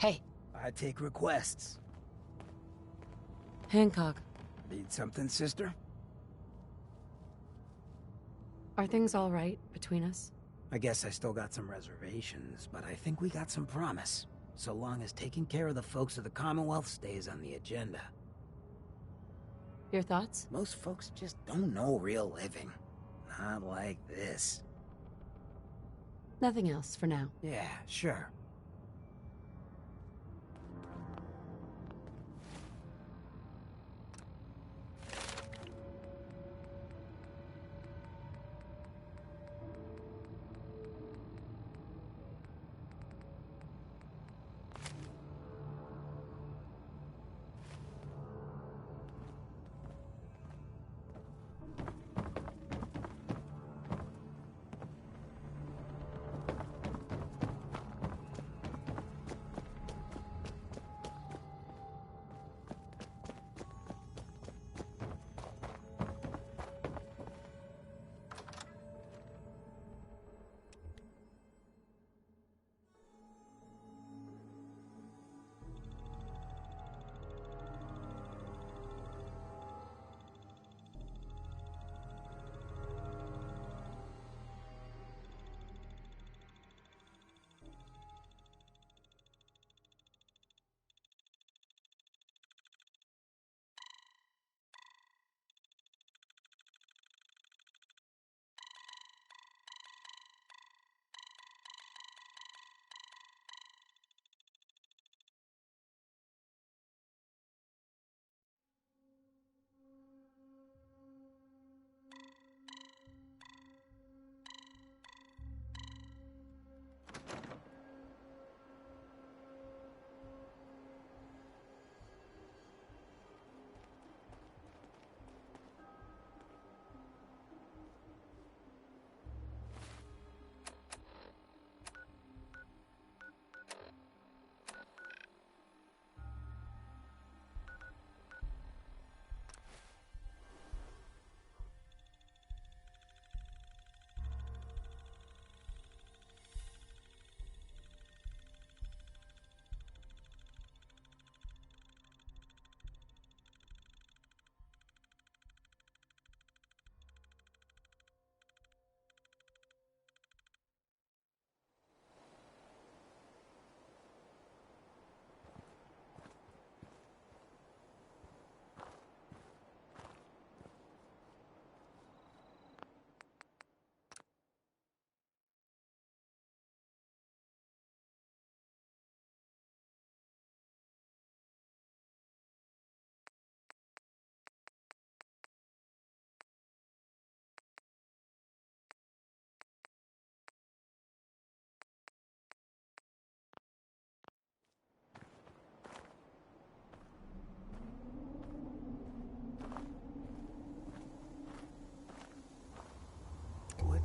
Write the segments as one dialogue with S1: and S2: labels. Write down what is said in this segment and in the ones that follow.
S1: Hey.
S2: I take requests.
S1: Hancock.
S2: Need something, sister?
S1: Are things all right between us?
S2: I guess I still got some reservations, but I think we got some promise. So long as taking care of the folks of the Commonwealth stays on the agenda.
S1: Your thoughts?
S2: Most folks just don't know real living. Not like this.
S1: Nothing else for now.
S2: Yeah, sure.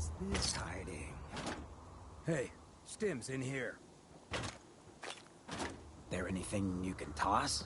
S2: What's this hiding? Hey, Stim's in here. There anything you can toss?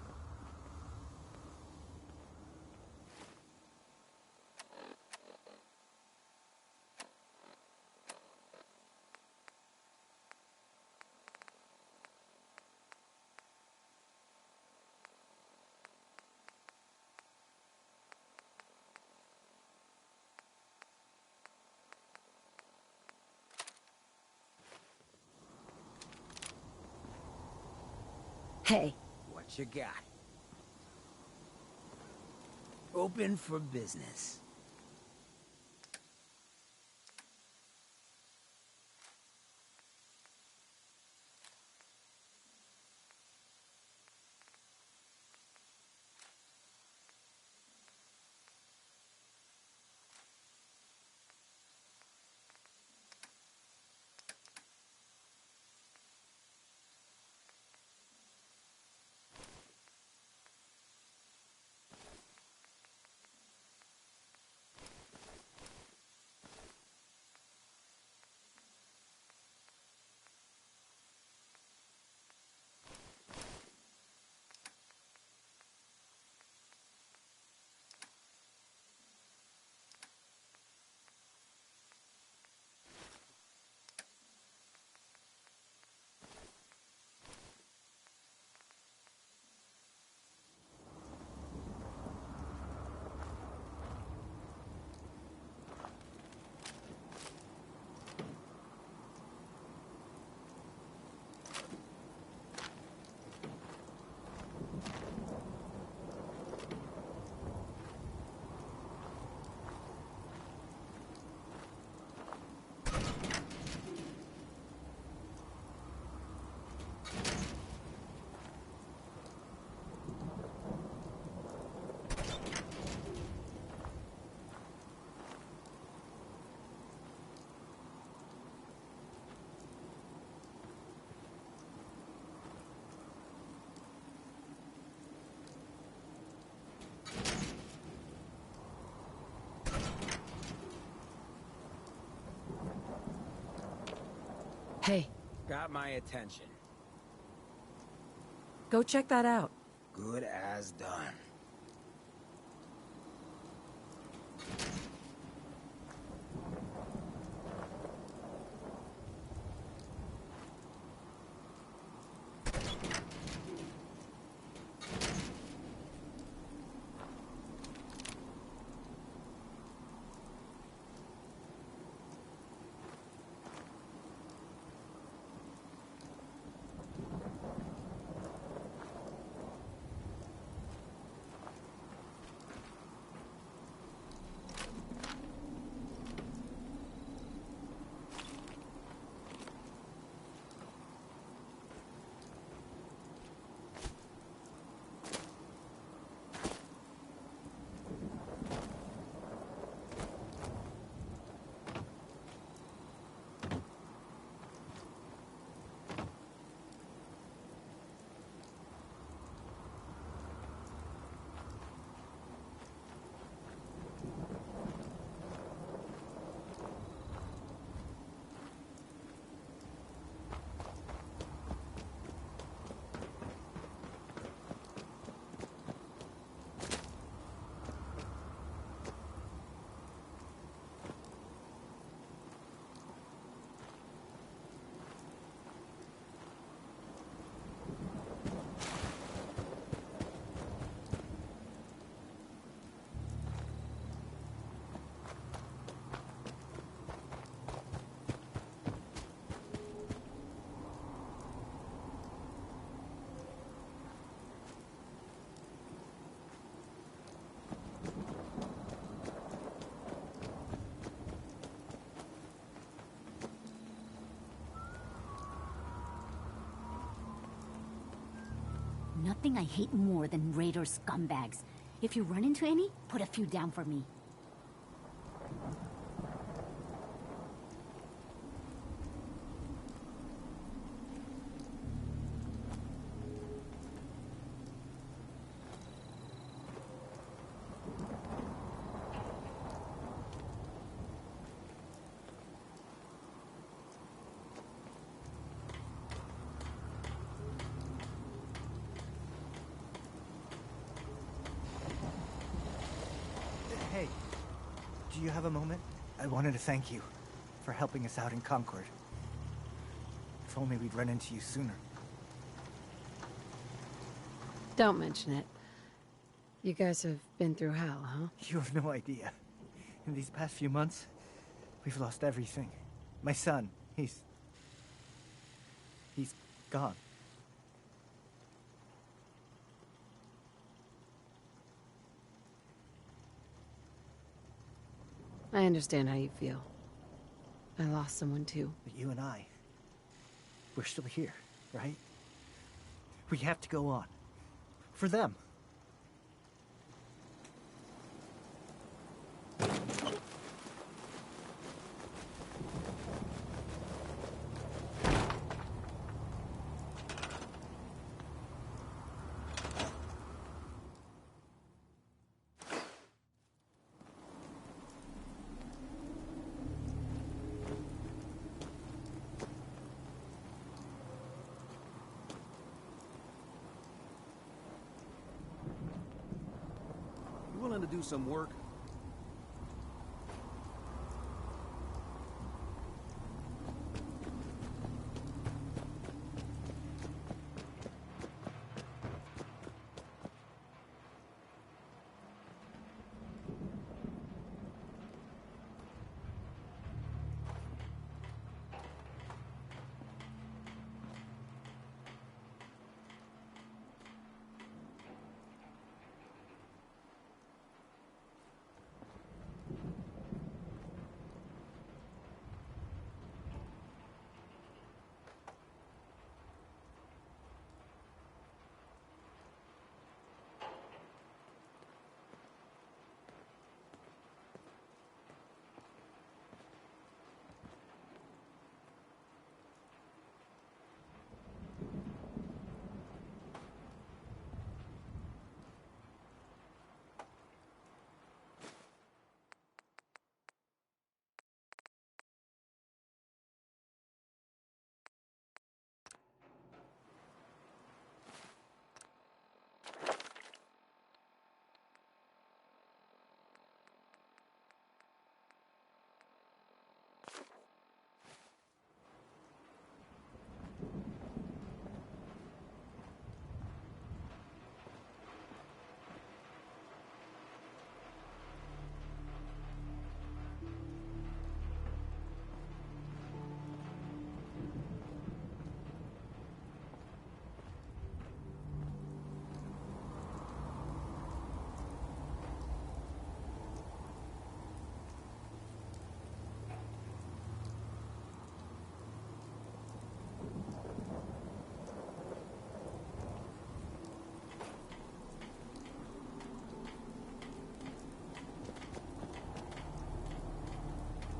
S1: Hey.
S2: What you got? Open for business.
S1: Hey,
S2: Got my attention.
S1: go check that out.
S2: Good as done.
S3: Nothing I hate more than raider scumbags. If you run into any, put a few down for me.
S4: you have a moment? I wanted to thank you for helping us out in Concord. If only we'd run into you sooner.
S1: Don't mention it. You guys have been through hell, huh?
S4: You have no idea. In these past few months, we've lost everything. My son, he's gone.
S1: I understand how you feel. I lost someone too.
S4: But you and I, we're still here, right? We have to go on. For them.
S5: You willing to do some work?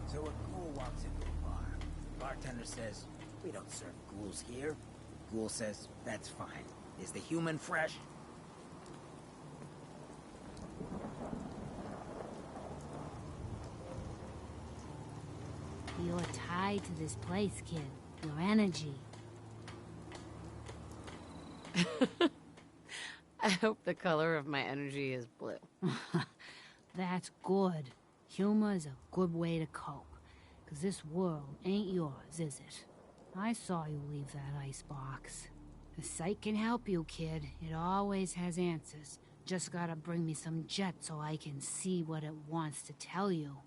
S2: So a ghoul walks into a bar. Bartender says, "We don't serve ghouls here." Ghoul says, "That's fine. Is the human fresh?"
S3: You're tied to this place, kid. Your energy.
S1: I hope the color of my energy is blue.
S3: That's good. Humor is a good way to cope. 'Cause this world ain't yours, is it? I saw you leave that icebox. The sight can help you, kid. It always has answers. Just gotta bring me some jet so I can see what it wants to tell you.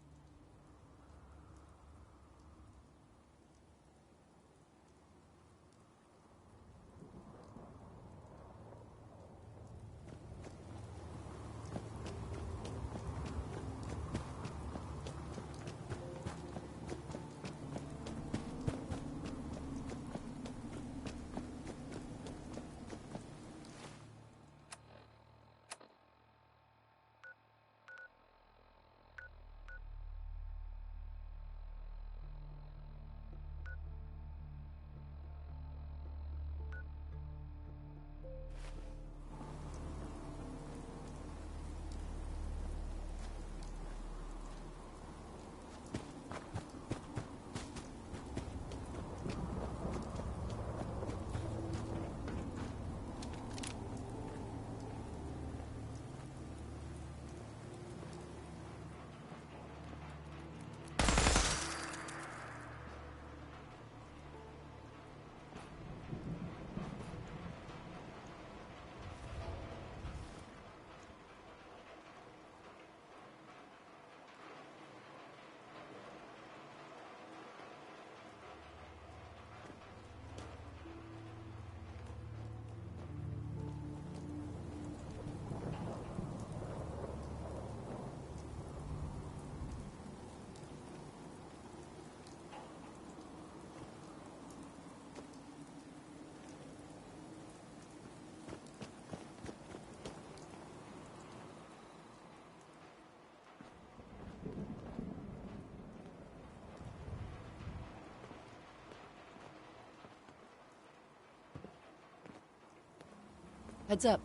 S1: Heads up.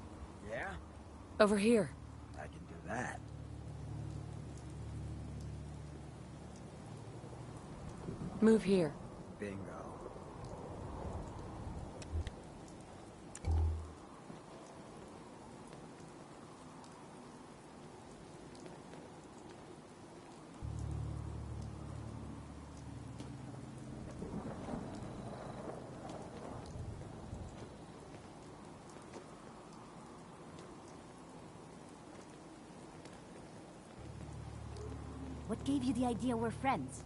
S2: Yeah?
S1: Over here.
S2: I can do that.
S1: Move here.
S2: Bingo.
S5: What gave you the idea we're friends?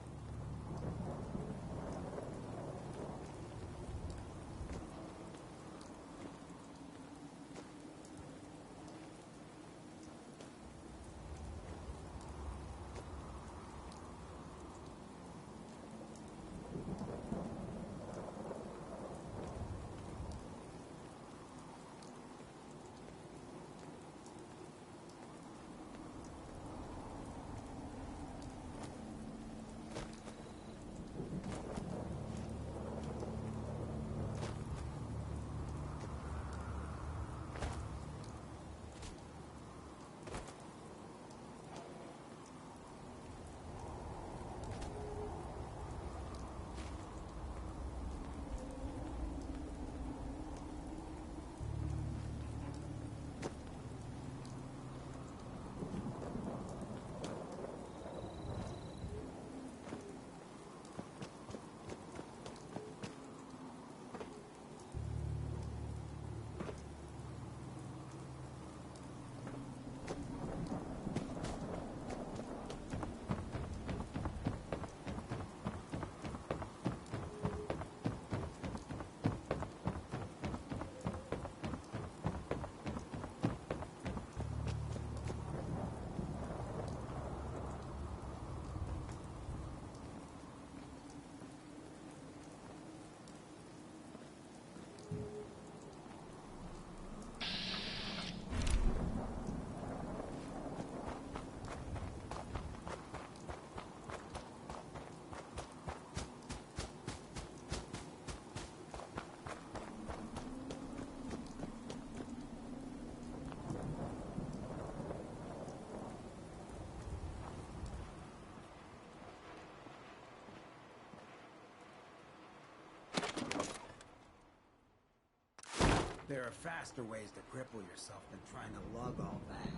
S5: There are faster ways to cripple yourself than trying to lug all that.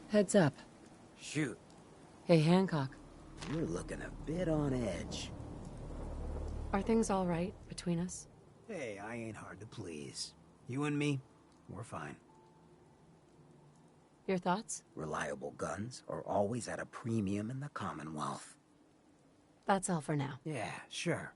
S1: Heads up.
S2: Shoot,
S1: Hey, Hancock.
S2: you're looking a bit on edge.
S1: Are things all right between us?
S2: Hey, I ain't hard to please. You and me, we're fine.
S1: Your thoughts?
S2: Reliable guns are always at a premium in the Commonwealth.
S1: That's all for now.
S2: Yeah, sure.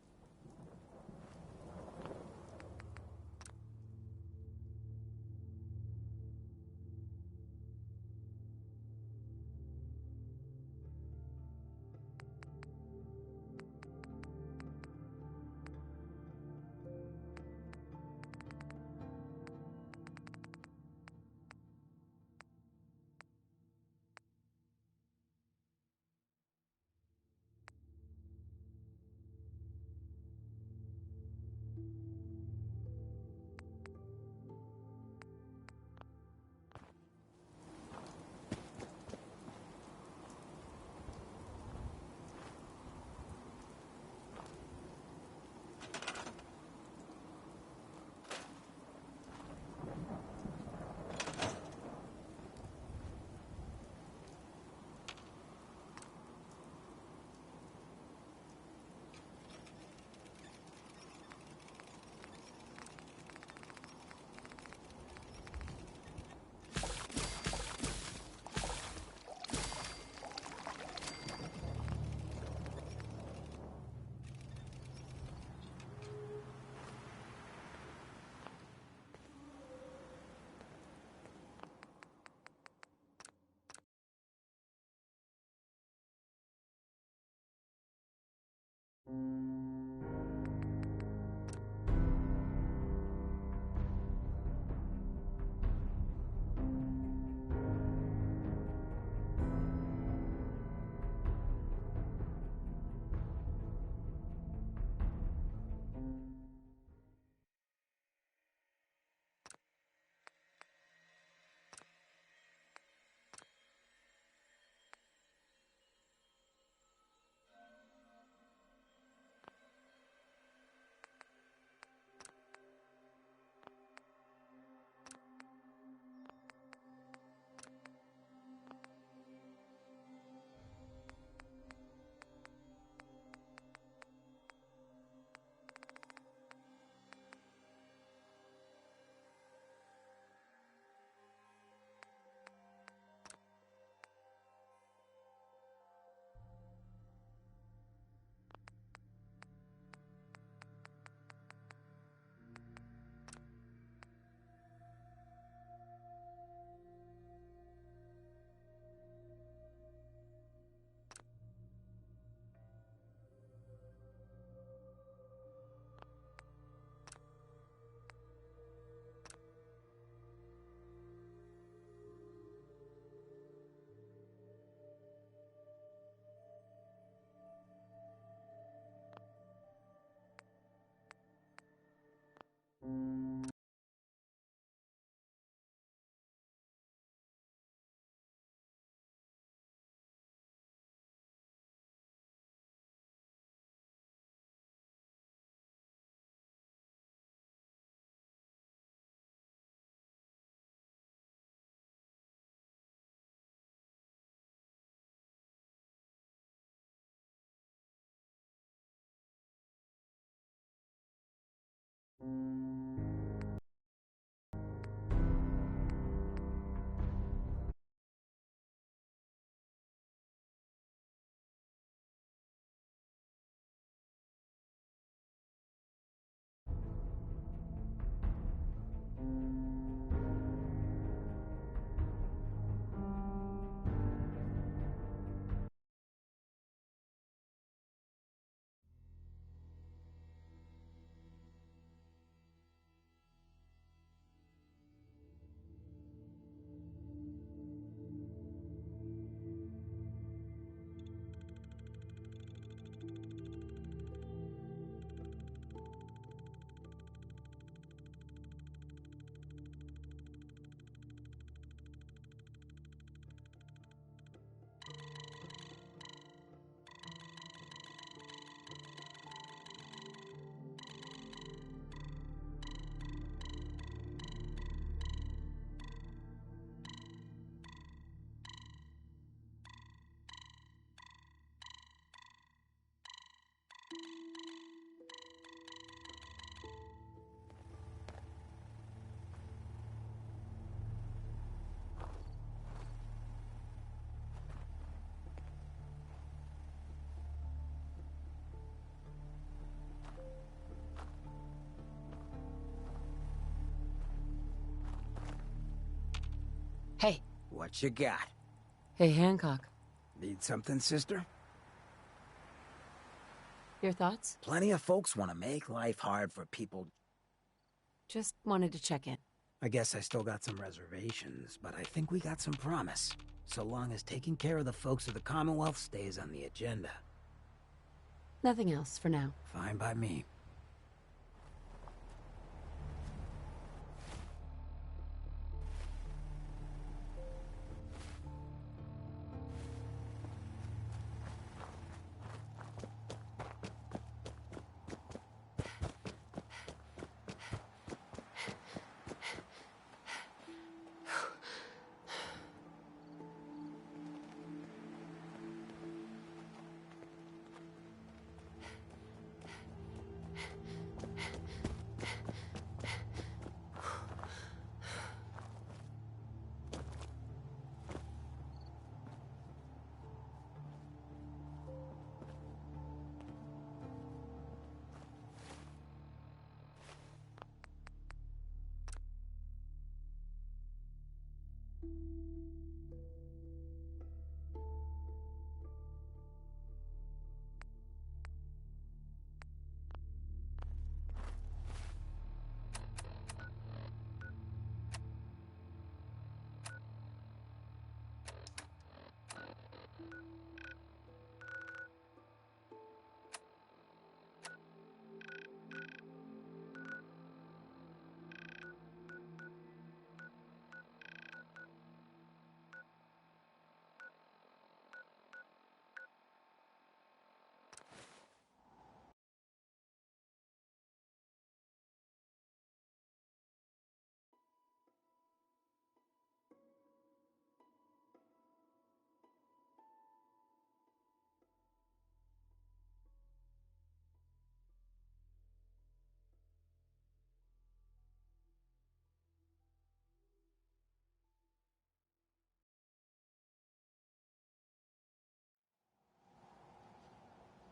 S1: Hey.
S2: What you got?
S1: Hey, Hancock.
S2: Need something, sister?
S1: Your thoughts?
S2: Plenty of folks want to make life hard for people.
S1: Just wanted to check in.
S2: I guess I still got some reservations, but I think we got some promise. So long as taking care of the folks of the Commonwealth stays on the agenda.
S1: Nothing else for now.
S2: Fine by me.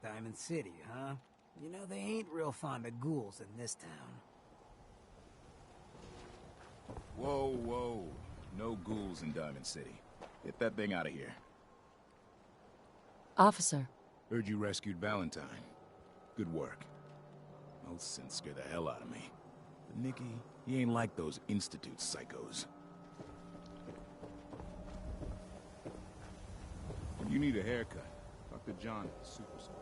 S2: Diamond City, huh? You know, they ain't real fond of ghouls in this town.
S6: Whoa, whoa. No ghouls in Diamond City. Get that thing out of here.
S1: Officer.
S6: Heard you rescued Valentine. Good work. Those synths scare the hell out of me. But Nicky, he ain't like those Institute psychos. You need a haircut. Talk to John at the Super School.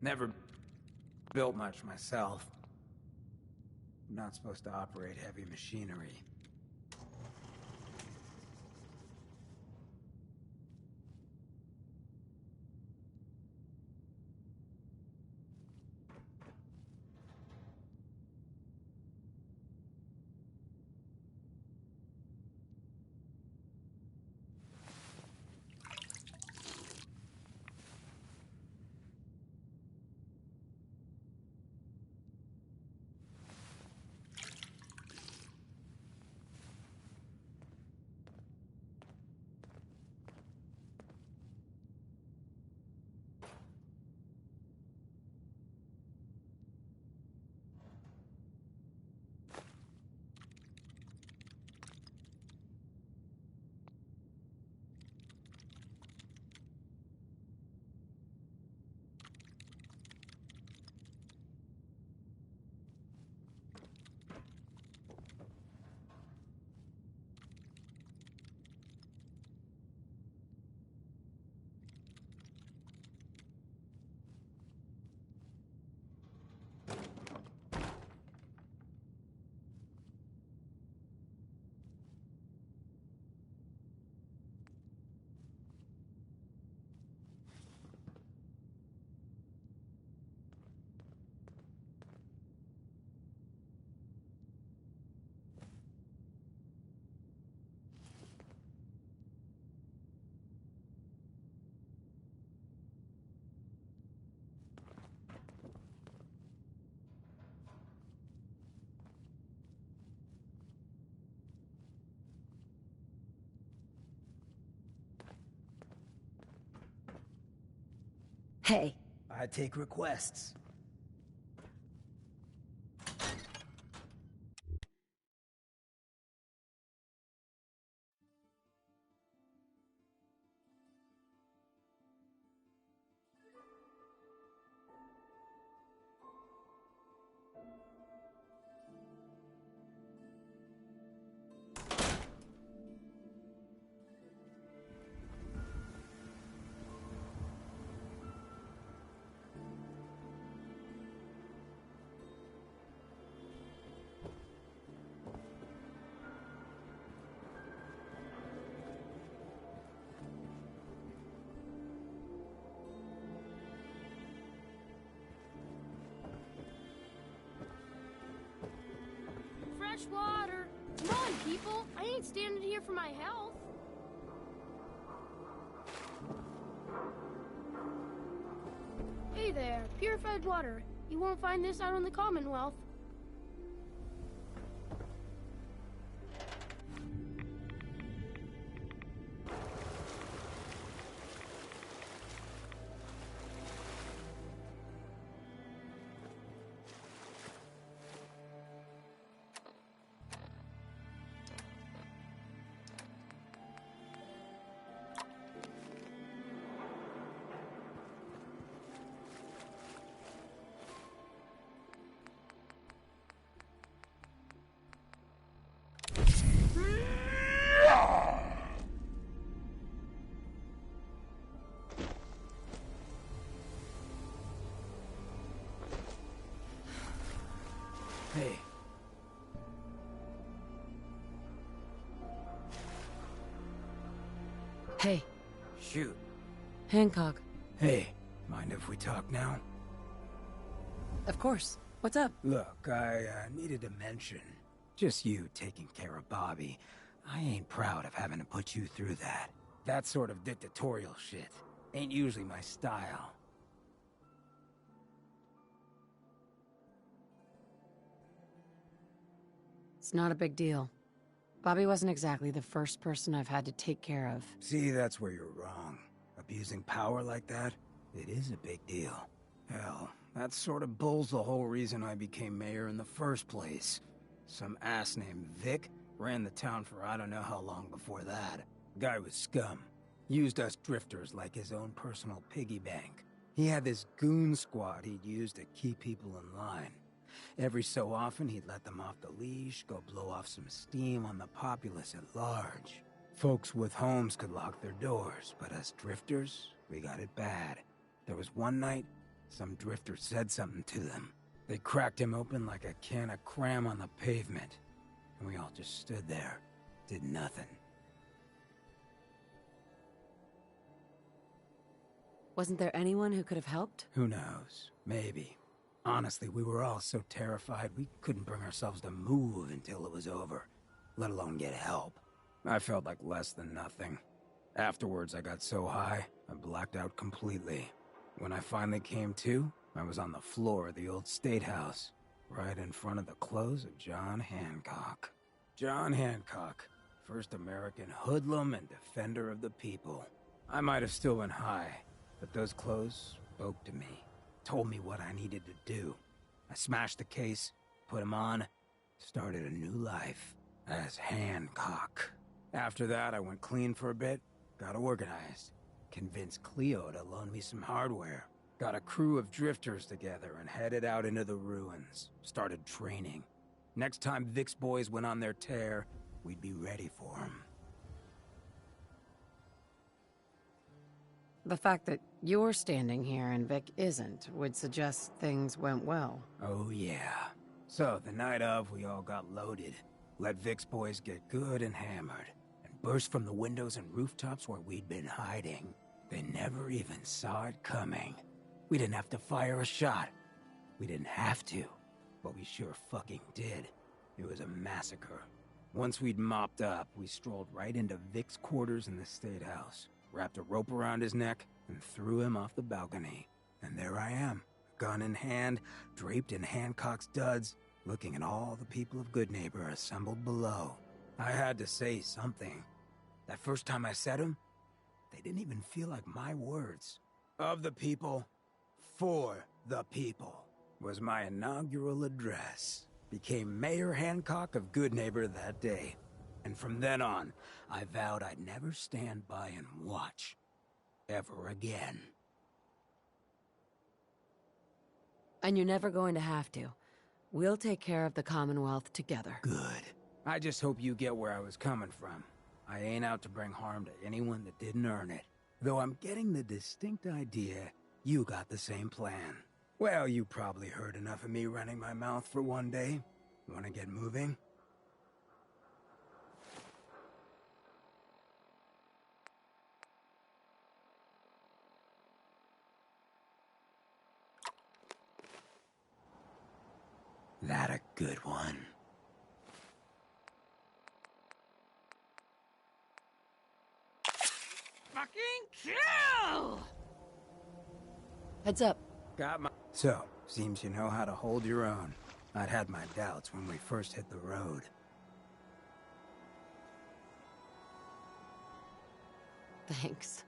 S2: Never built much myself. I'm not supposed to operate heavy machinery.
S1: Hey,
S2: I take requests.
S7: Fresh water. Come on, people. I ain't standing here for my health. Hey there, purified water. You won't find this out in the Commonwealth.
S2: Hey.
S1: hey,
S2: Shoot.
S1: Hancock.
S2: Hey, mind if we talk now?
S1: Of course. What's up?
S2: Look, I needed to mention. Just you taking care of Bobby. I ain't proud of having to put you through that. That sort of dictatorial shit ain't usually my style.
S1: It's not a big deal. Bobby wasn't exactly the first person I've had to take care of.
S2: See, that's where you're wrong. Abusing power like that, it is a big deal. Hell, that sort of bull's the whole reason I became mayor in the first place. Some ass named Vic ran the town for I don't know how long before that. Guy was scum. Used us drifters like his own personal piggy bank. He had this goon squad he'd use to keep people in line. Every so often, he'd let them off the leash, go blow off some steam on the populace at large. Folks with homes could lock their doors, but us drifters, we got it bad. There was one night, some drifter said something to them. They cracked him open like a can of cram on the pavement. And we all just stood there, did nothing.
S1: Wasn't there anyone who could have helped?
S2: Who knows? Maybe. Honestly, we were all so terrified we couldn't bring ourselves to move until it was over, let alone get help. I felt like less than nothing. Afterwards, I got so high, I blacked out completely. When I finally came to, I was on the floor of the old State House, right in front of the clothes of John Hancock. John Hancock, first American hoodlum and defender of the people. I might have still been high, but those clothes spoke to me. Told me what I needed to do. I smashed the case, put him on, started a new life as Hancock. After that, I went clean for a bit, got organized, convinced Cleo to loan me some hardware, got a crew of drifters together and headed out into the ruins, started training. Next time Vic's boys went on their tear, we'd be ready for them.
S1: The fact that you're standing here and Vic isn't would suggest things went well.
S2: Oh yeah. So, the night of, we all got loaded, let Vic's boys get good and hammered, and burst from the windows and rooftops where we'd been hiding. They never even saw it coming. We didn't have to fire a shot. We didn't have to, but we sure fucking did. It was a massacre. Once we'd mopped up, we strolled right into Vic's quarters in the State House, wrapped a rope around his neck, and threw him off the balcony. And there I am, gun in hand, draped in Hancock's duds, looking at all the people of Goodneighbor assembled below. I had to say something. That first time I said them, they didn't even feel like my words. Of the people, for the people was my inaugural address. Became Mayor Hancock of Goodneighbor that day. And from then on, I vowed I'd never stand by and watch. Ever again.
S1: And you're never going to have to. We'll take care of the Commonwealth together.
S2: Good. I just hope you get where I was coming from. I ain't out to bring harm to anyone that didn't earn it. Though I'm getting the distinct idea you got the same plan. Well, you probably heard enough of me running my mouth for one day. Wanna get moving? That a good one.
S3: Fucking kill!
S1: Heads up.
S2: Got my... So, seems you know how to hold your own. I'd had my doubts when we first hit the road.
S1: Thanks.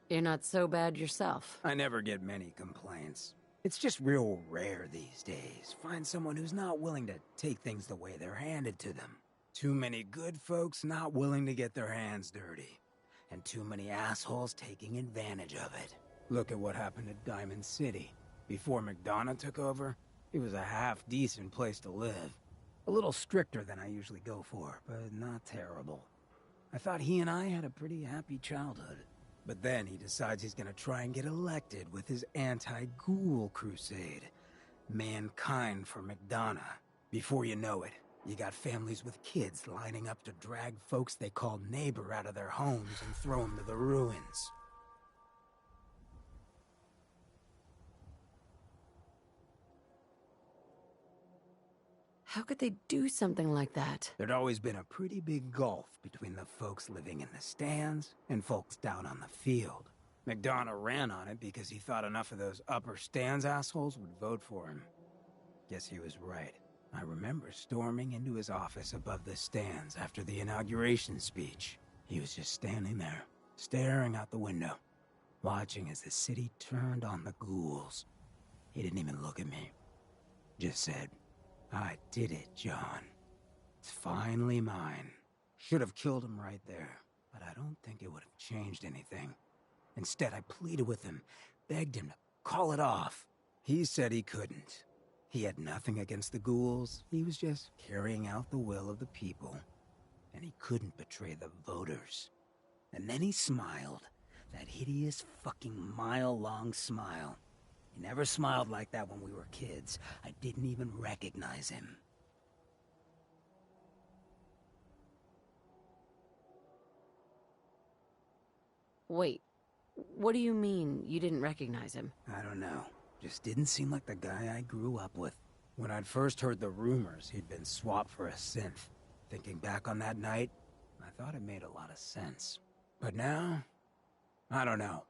S1: You're not so bad yourself.
S2: I never get many complaints. It's just real rare these days. Find someone who's not willing to take things the way they're handed to them. Too many good folks not willing to get their hands dirty. And too many assholes taking advantage of it. Look at what happened at Diamond City. Before McDonough took over, it was a half-decent place to live. A little stricter than I usually go for, but not terrible. I thought he and I had a pretty happy childhood. But then he decides he's gonna try and get elected with his anti-ghoul crusade. Mankind for McDonough. Before you know it, you got families with kids lining up to drag folks they call neighbor out of their homes and throw them to the ruins.
S1: How could they do something like that?
S2: There'd always been a pretty big gulf between the folks living in the stands and folks down on the field. McDonough ran on it because he thought enough of those upper stands assholes would vote for him. Guess he was right. I remember storming into his office above the stands after the inauguration speech. He was just standing there, staring out the window, watching as the city turned on the ghouls. He didn't even look at me. Just said, "I did it, John. It's finally mine." Should have killed him right there, but I don't think it would have changed anything. Instead, I pleaded with him, begged him to call it off. He said he couldn't. He had nothing against the ghouls. He was just carrying out the will of the people. And he couldn't betray the voters. And then he smiled. That hideous fucking mile-long smile. He never smiled like that when we were kids. I didn't even recognize him.
S1: Wait, what do you mean you didn't recognize him?
S2: I don't know. Just didn't seem like the guy I grew up with. When I'd first heard the rumors, he'd been swapped for a synth. Thinking back on that night, I thought it made a lot of sense. But now, I don't know.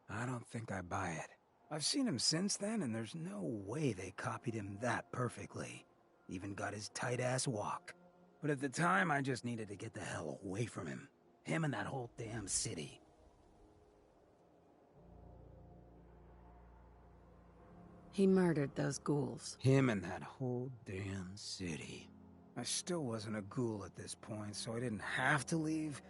S2: I don't think I buy it. I've seen him since then, and there's no way they copied him that perfectly. Even got his tight-ass walk. But at the time, I just needed to get the hell away from him. Him and that whole damn city.
S1: He murdered those ghouls.
S2: Him and that whole damn city. I still wasn't a ghoul at this point, so I didn't have to leave,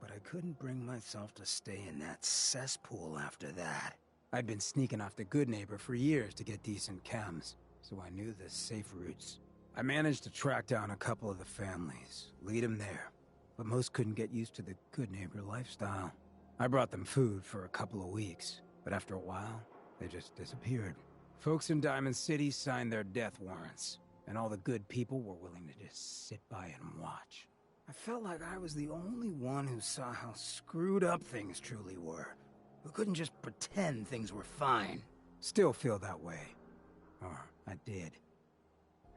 S2: but I couldn't bring myself to stay in that cesspool after that. I'd been sneaking off to Goodneighbor for years to get decent chems, so I knew the safe routes. I managed to track down a couple of the families, lead them there, but most couldn't get used to the Goodneighbor lifestyle. I brought them food for a couple of weeks, but after a while, they just disappeared. Folks in Diamond City signed their death warrants, and all the good people were willing to just sit by and watch. I felt like I was the only one who saw how screwed up things truly were, who couldn't just pretend things were fine. Still feel that way. Or I did.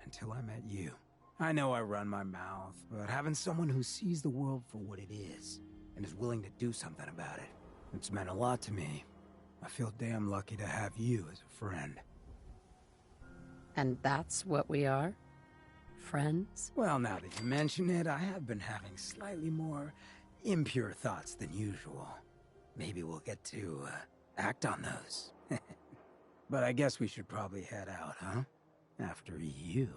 S2: Until I met you. I know I run my mouth, but having someone who sees the world for what it is, and is willing to do something about it, it's meant a lot to me. I feel damn lucky to have you as a friend.
S1: And that's what we are? Friends?
S2: Well, now that you mention it, I have been having slightly more impure thoughts than usual. Maybe we'll get to act on those. But I guess we should probably head out, huh? After you.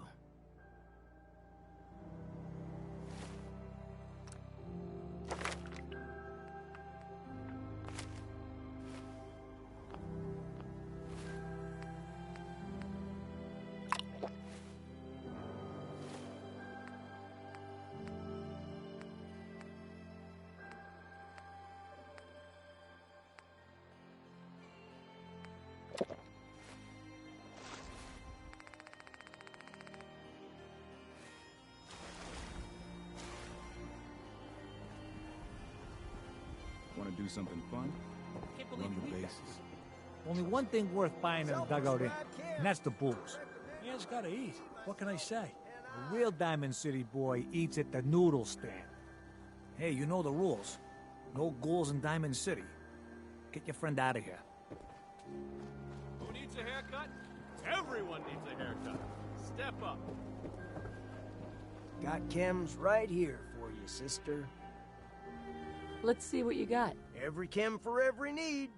S6: Want to do something fun? Run the bases.
S8: Only one thing worth buying in a dugout inn, and that's the booze. Man's gotta eat. What can I say? A real Diamond City boy eats at the noodle stand. Hey, you know the rules. No ghouls in Diamond City. Get your friend out of here.
S9: Who needs a haircut? Everyone needs a haircut. Step up.
S5: Got chems right here for you, sister.
S1: Let's see what you got.
S5: Every chem for every need.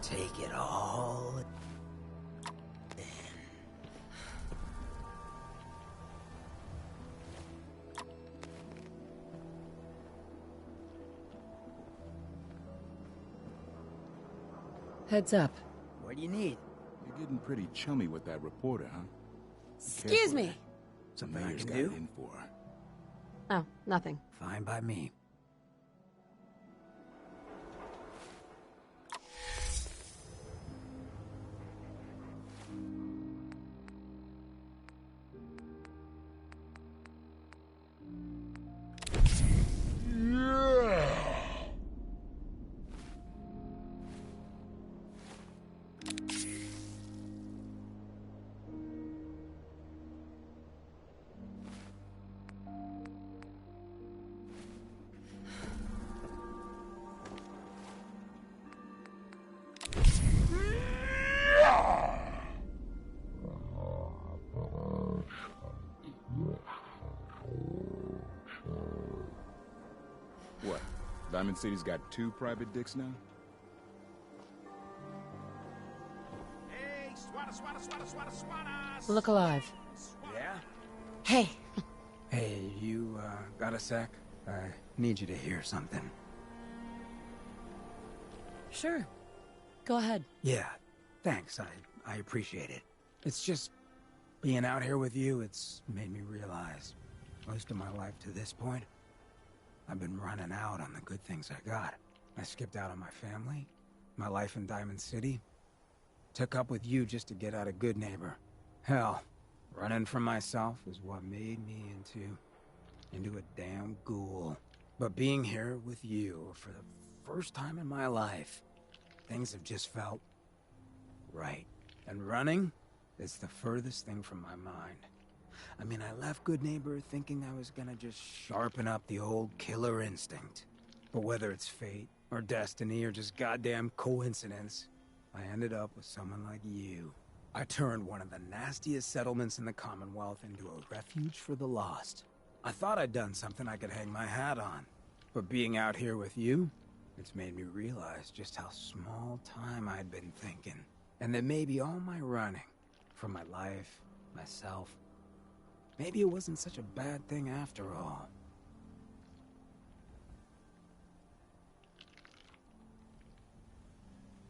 S5: Take it all in.
S1: Heads up.
S5: What do you need?
S6: You're getting pretty chummy with that reporter, huh?
S1: Excuse me.
S2: Something I
S6: Mayor's
S2: can
S6: got it
S2: do?
S6: in for.
S1: Oh, nothing.
S2: Fine by me.
S6: What? Diamond City's got 2 private dicks now?
S9: Hey, swata.
S1: Look alive.
S2: Yeah?
S1: Hey.
S2: Hey, you, got a sec? I need you to hear something.
S1: Sure. Go ahead.
S2: Yeah, thanks. I appreciate it. It's just being out here with you, it's made me realize most of my life to this point, I've been running out on the good things I got. I skipped out on my family, my life in Diamond City, took up with you just to get out of Good Neighbor. Hell, running from myself is what made me into a damn ghoul. But being here with you for the first time in my life, things have just felt right. And running is the furthest thing from my mind. I mean, I left Good Neighbor thinking I was gonna just sharpen up the old killer instinct. But whether it's fate, or destiny, or just goddamn coincidence, I ended up with someone like you. I turned one of the nastiest settlements in the Commonwealth into a refuge for the lost. I thought I'd done something I could hang my hat on. But being out here with you, it's made me realize just how small time I'd been thinking. And that maybe all my running, from my life, myself, maybe it wasn't such a bad thing after all.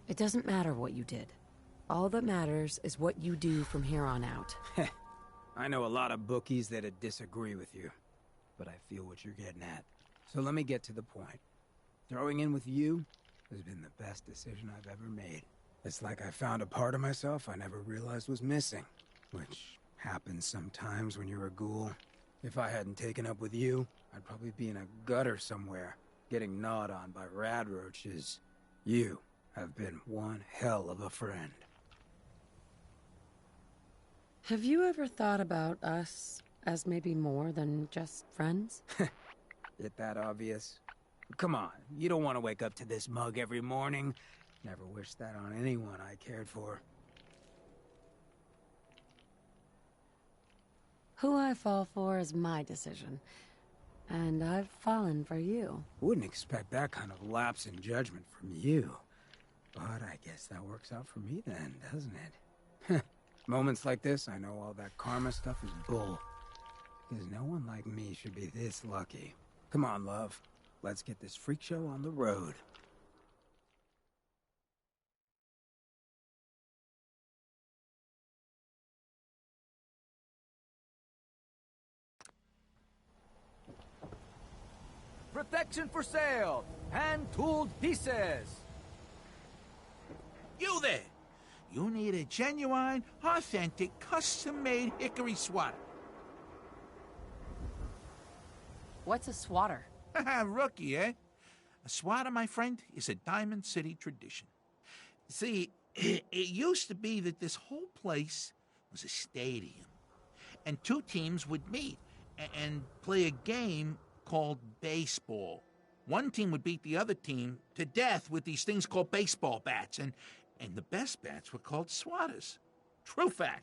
S1: It doesn't matter what you did. All that matters is what you do from here on out.
S2: I know a lot of bookies that'd disagree with you, but I feel what you're getting at. So let me get to the point. Throwing in with you has been the best decision I've ever made. It's like I found a part of myself I never realized was missing, which happens sometimes when you're a ghoul. If I hadn't taken up with you, I'd probably be in a gutter somewhere, getting gnawed on by rad roaches. You have been one hell of a friend.
S1: Have you ever thought about us as maybe more than just friends?
S2: It that obvious? Come on, you don't want to wake up to this mug every morning. Never wished that on anyone I cared for.
S1: Who I fall for is my decision. And I've fallen for you.
S2: Wouldn't expect that kind of lapse in judgment from you. But I guess that works out for me then, doesn't it? Moments like this, I know all that karma stuff is bull. Because no one like me should be this lucky. Come on, love. Let's get this freak show on the road.
S10: Protection for sale! Hand-tooled pieces!
S11: You there! You need a genuine, authentic, custom-made hickory swatter.
S1: What's a swatter?
S11: Rookie, eh? A swatter, my friend, is a Diamond City tradition. See, it used to be that this whole place was a stadium. And two teams would meet and play a game called baseball. One team would beat the other team to death with these things called baseball bats, and the best bats were called swatters. True fact.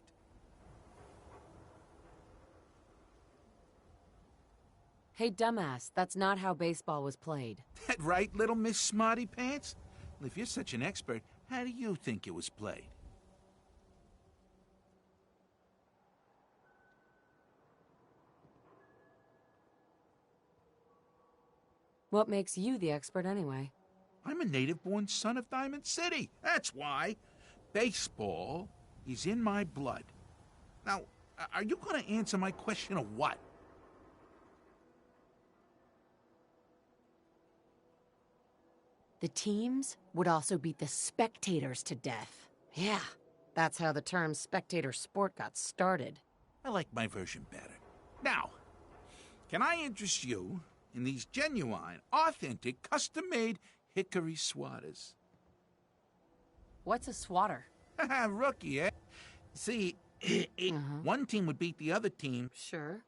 S1: Hey, dumbass, that's not how baseball was played.
S11: That right, little Miss Smarty Pants? Well, if you're such an expert, how do you think it was played?
S1: What makes you the expert anyway?
S11: I'm a native-born son of Diamond City. That's why. Baseball is in my blood. Now, are you going to answer my question or what?
S1: The teams would also beat the spectators to death. Yeah, that's how the term spectator sport got started.
S11: I like my version better. Now, can I interest you in these genuine, authentic, custom-made hickory swatters?
S1: What's a swatter?
S11: Rookie, eh? See, one team would beat the other team.
S1: Sure.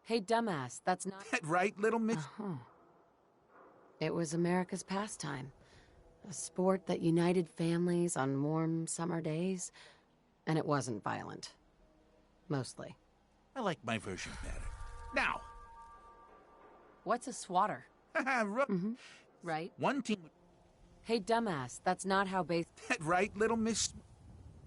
S1: Hey, dumbass, that's not...
S11: That right, little miss...
S1: It was America's pastime. A sport that united families on warm summer days. And it wasn't violent. Mostly.
S11: I like my version better. Now!
S1: What's a swatter? Right.
S11: One team...
S1: Hey, dumbass, that's not how base...
S11: That right, little miss...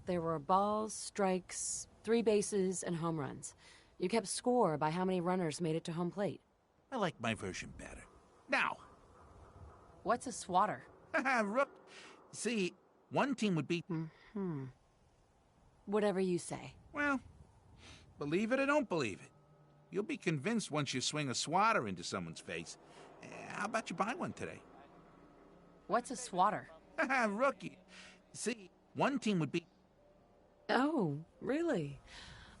S1: There were balls, strikes, 3 bases, and home runs. You kept score by how many runners made it to home plate.
S11: I like my version better. Now!
S1: What's a swatter?
S11: Rook. See, one team would beat...
S1: Whatever you say.
S11: Well, believe it or don't believe it. You'll be convinced once you swing a swatter into someone's face. How about you buy one today?
S1: What's a swatter?
S11: Rookie. See, one team would beat...
S1: Oh, really?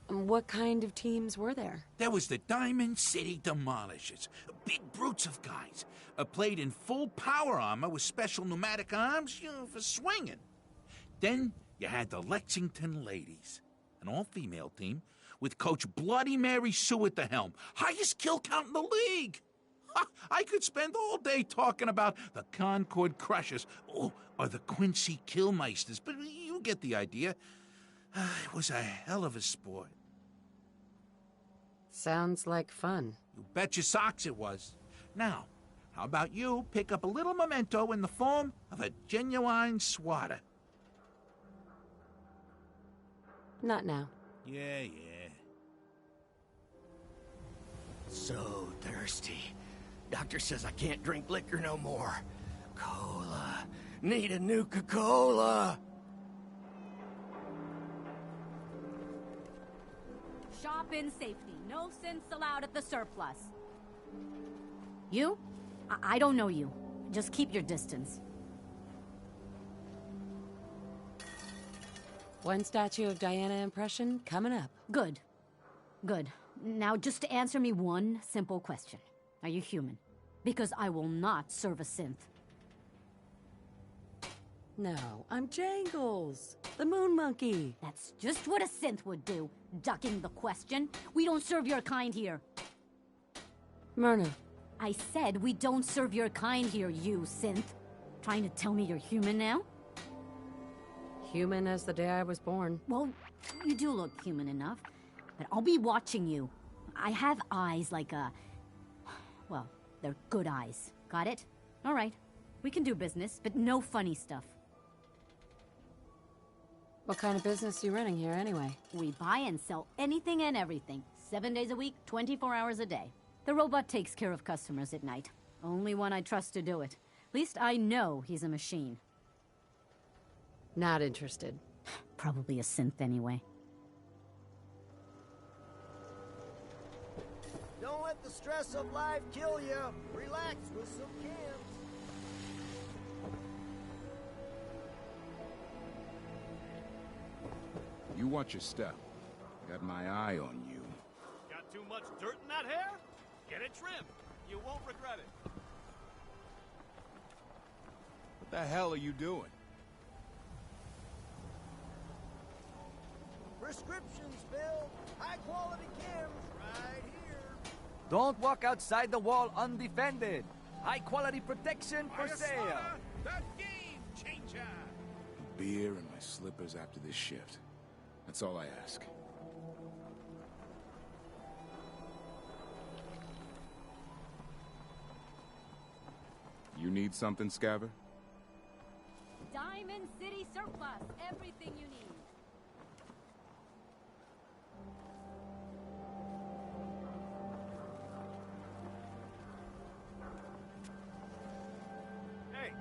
S1: What kind of teams were there?
S11: There was the Diamond City Demolishers. Big brutes of guys. Played in full power armor with special pneumatic arms, for swinging. Then you had the Lexington Ladies, an all-female team with Coach Bloody Mary Sue at the helm. Highest kill count in the league. I could spend all day talking about the Concord Crushers or the Quincy Killmeisters, but you get the idea. It was a hell of a sport.
S1: Sounds like fun.
S11: You bet your socks it was. Now, how about you pick up a little memento in the form of a genuine swatter?
S1: Not now.
S11: Yeah.
S10: So thirsty. Doctor says I can't drink liquor no more. Cola. Need a Nuka-Cola.
S12: Shop in safety. No synths allowed at the surplus. You? I don't know you. Just keep your distance.
S1: One Statue of Diana impression coming up.
S12: Good. Good. Now, just to answer me one simple question. Are you human? Because I will not serve a synth.
S1: No, I'm Jangles, the moon monkey.
S12: That's just what a synth would do, ducking the question. We don't serve your kind here.
S1: Myrna.
S12: I said we don't serve your kind here, you synth. Trying to tell me you're human now?
S1: Human as the day I was born.
S12: Well, you do look human enough, but I'll be watching you. I have eyes like a... Well, they're good eyes. Got it? All right. We can do business, but no funny stuff.
S1: What kind of business are you running here, anyway?
S12: We buy and sell anything and everything. 7 days a week, 24 hours a day. The robot takes care of customers at night. Only one I trust to do it. At least I know he's a machine.
S1: Not interested.
S12: Probably a synth anyway.
S10: Don't let the stress of life kill you. Relax with some cans.
S6: You watch your step. Got my eye on you.
S9: Got too much dirt in that hair? Get it trimmed. You won't regret it.
S6: What the hell are you doing?
S10: Prescriptions, Bill. High quality cams right here.
S13: Don't walk outside the wall undefended. High quality protection for sale.
S6: The game changer. Beer and my slippers after this shift. That's all I ask. You need something, Scaver?
S12: Diamond City Surplus. Everything you need.
S9: Hey,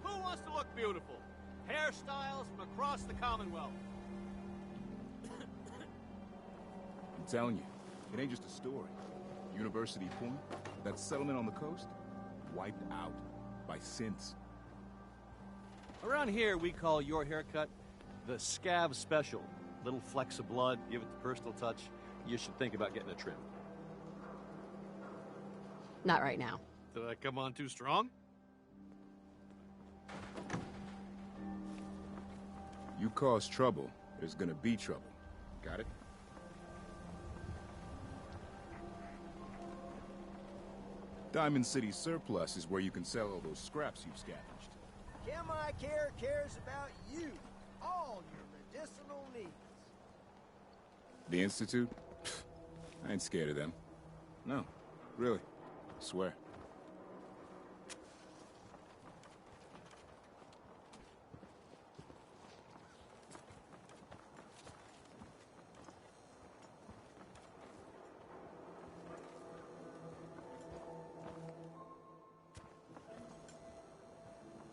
S9: who wants to look beautiful? Hairstyles from across the Commonwealth.
S6: I'm telling you, it ain't just a story. University Point, that settlement on the coast, wiped out by synths.
S4: Around here, we call your haircut the Scav Special. Little flecks of blood, give it the personal touch. You should think about getting it trimmed.
S1: Not right now.
S9: Did I come on too strong?
S6: You cause trouble, there's gonna be trouble. Got it? Diamond City Surplus is where you can sell all those scraps you've scavenged.
S10: ChemICare cares about you. All your medicinal needs.
S6: The Institute? Pfft, I ain't scared of them. No, really. I swear.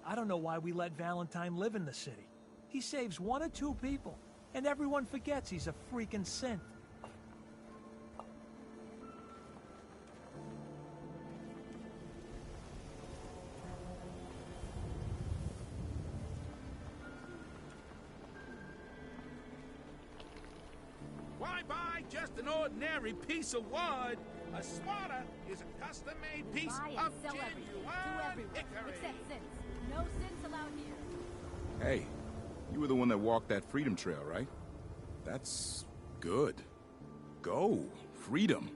S8: I don't know why we let Valentine live in the city. He saves 1 or 2 people, and everyone forgets he's a freaking synth.
S11: Why buy just an ordinary piece of wood? A swatter is a custom-made piece
S12: Buy and
S11: of
S12: sell
S11: genuine
S12: everything. Do everywhere.
S11: hickory.
S12: Except synths. No synths allowed here.
S6: Hey, you were the one that walked that freedom trail, right? That's good. Go. Freedom.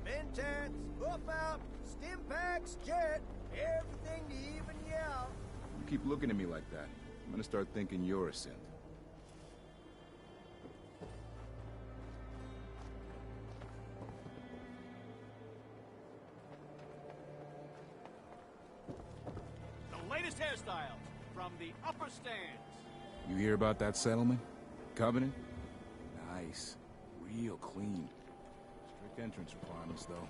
S10: Mentats, hoof out, stim packs, jet, everything to even you out.
S6: You keep looking at me like that, I'm gonna start thinking you're a synth.
S9: The latest hairstyles from the upper stands.
S6: You hear about that settlement? Covenant? Nice. Real clean. Strict entrance requirements, though.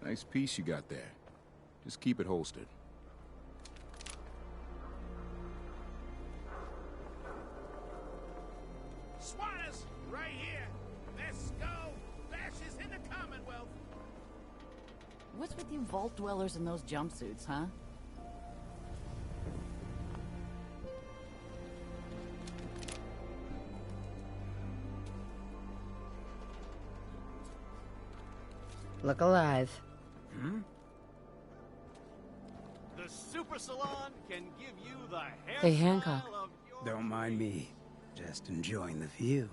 S6: Nice piece you got there. Just keep it holstered.
S11: Swatters, right here. Let's go. Flashes in the Commonwealth.
S14: What's with you vault dwellers in those jumpsuits, huh?
S1: Look alive.
S2: Hmm?
S4: The Super Salon can give you the hair.
S1: Hey, Hancock.
S2: Don't mind me. Just enjoying the view.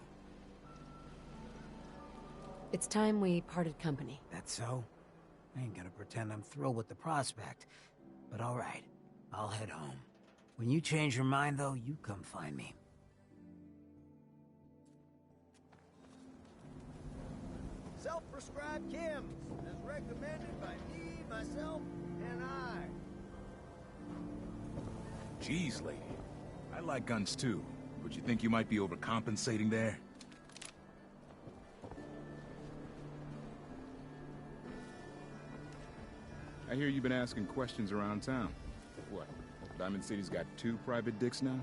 S1: It's time we parted company.
S2: That's so? I ain't gonna pretend I'm thrilled with the prospect. But alright, I'll head home. When you change your mind, though, you come find me.
S10: Self-prescribed chems, as recommended by me, myself, and I.
S6: Jeez, lady. I like guns too, but you think you might be overcompensating there? I hear you've been asking questions around town. What? Diamond City's got 2 private dicks now?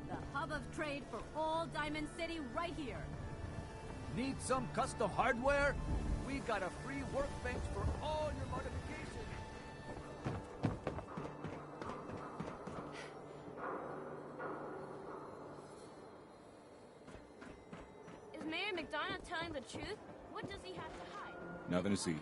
S12: The hub of trade for all Diamond City right here.
S13: Need some custom hardware? We got a free workbench for all your modifications.
S7: Is Mayor McDonough telling the truth? What does he have to hide?
S6: Nothing to see here.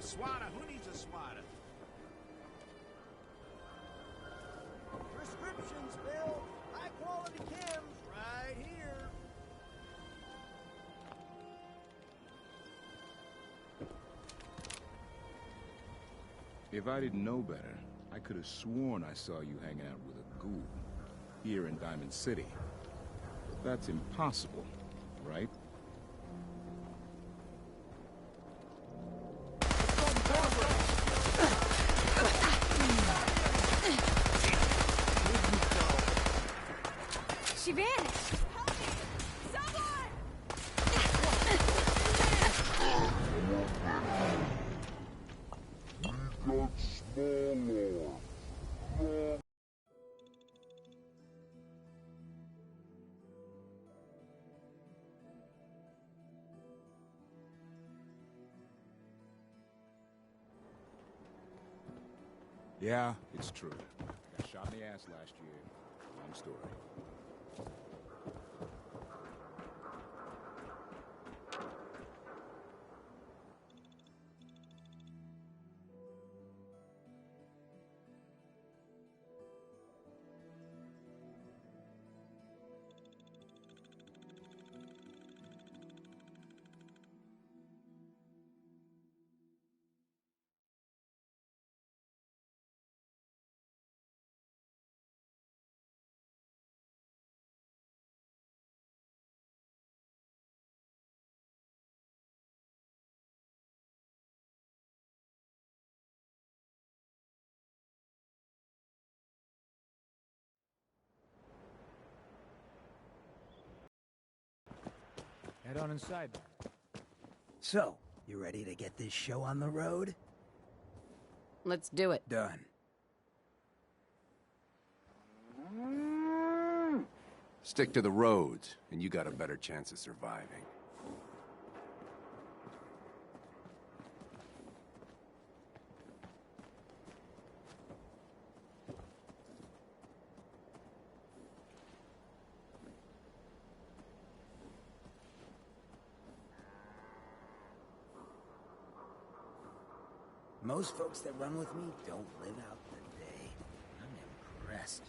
S11: Swatter, who needs a swatter?
S10: Prescriptions, Bill. High-quality chems right here.
S6: If I didn't know better, I could have sworn I saw you hanging out with a ghoul here in Diamond City. But that's impossible, right?
S12: She vanished! Help me! Someone!
S6: Yeah, it's true. Got shot in the ass last year. Long story.
S8: Head on inside.
S2: So, you ready to get this show on the road?
S1: Let's do it.
S2: Done.
S15: Stick to the roads, and you got a better chance of surviving.
S2: Most folks that run with me don't live out the day. I'm impressed.